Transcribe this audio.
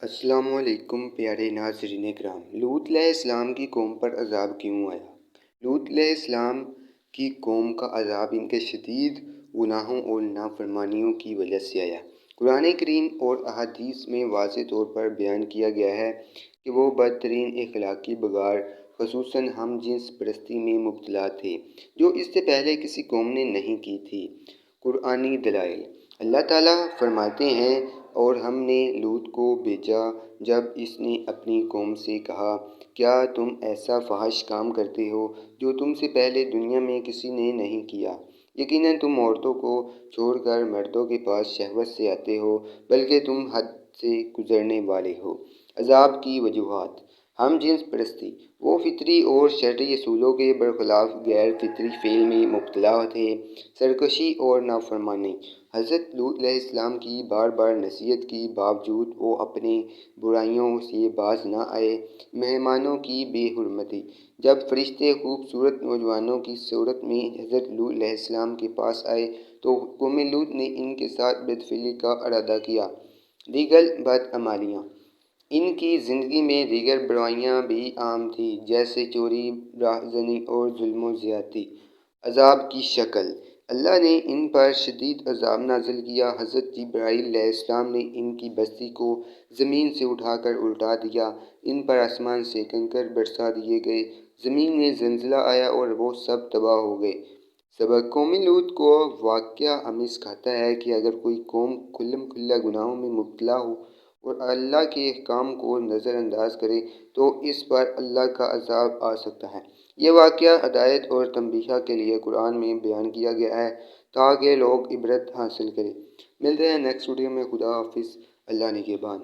السلام علیکم پیارے ناظرین کرام۔ لوط علیہ السلام کی قوم پر عذاب کیوں آیا؟ لوط علیہ السلام کی قوم کا عذاب ان کے شدید گناہوں اور نافرمانیوں کی وجہ سے آیا۔ قرآن کریم اور احادیث میں واضح طور پر بیان کیا گیا ہے کہ وہ بدترین اخلاقی بگاڑ خصوصاً ہم جنس پرستی میں مبتلا تھے، جو اس سے پہلے کسی قوم نے نہیں کی تھی۔ قرآنی دلائل: اللہ تعالیٰ فرماتے ہیں، اور ہم نے لوط کو بھیجا جب اس نے اپنی قوم سے کہا، کیا تم ایسا فحش کام کرتے ہو جو تم سے پہلے دنیا میں کسی نے نہیں کیا؟ یقیناً تم عورتوں کو چھوڑ کر مردوں کے پاس شہوت سے آتے ہو، بلکہ تم حد سے گزرنے والے ہو۔ عذاب کی وجوہات: ہم جنس پرستی: وہ فطری اور شرعی اصولوں کے برخلاف غیر فطری فعل میں مبتلا تھے۔ سرکشی اور نافرمانی: حضرت لوط علیہ السلام کی بار بار نصیحت کے باوجود وہ اپنی برائیوں سے باز نہ آئے۔ مہمانوں کی بے حرمتی: جب فرشتے خوبصورت نوجوانوں کی صورت میں حضرت لوط علیہ السلام کے پاس آئے تو قوم لوط نے ان کے ساتھ بدفعلی کا ارادہ کیا۔ دیگر بدعمالیاں: ان کی زندگی میں دیگر برائیاں بھی عام تھیں، جیسے چوری، راہ زنی اور ظلم و زیادتی۔ عذاب کی شکل: اللہ نے ان پر شدید عذاب نازل کیا۔ حضرت جبرائیل علیہ السلام نے ان کی بستی کو زمین سے اٹھا کر الٹا دیا، ان پر آسمان سے کنکر برسا دیے گئے، زمین میں زلزلہ آیا اور وہ سب تباہ ہو گئے۔ سبق: قوم لوط کو واقعہ ہمیں سکھاتا ہے کہ اگر کوئی قوم کھلم کھلا گناہوں میں مبتلا ہو اور اللہ کے احکام کو نظر انداز کرے تو اس پر اللہ کا عذاب آ سکتا ہے۔ یہ واقعہ ہدایت اور تنبیہ کے لیے قرآن میں بیان کیا گیا ہے تاکہ لوگ عبرت حاصل کریں۔ ملتے ہیں نیکسٹ ویڈیو میں۔ خدا حافظ۔ اللہ نگہبان۔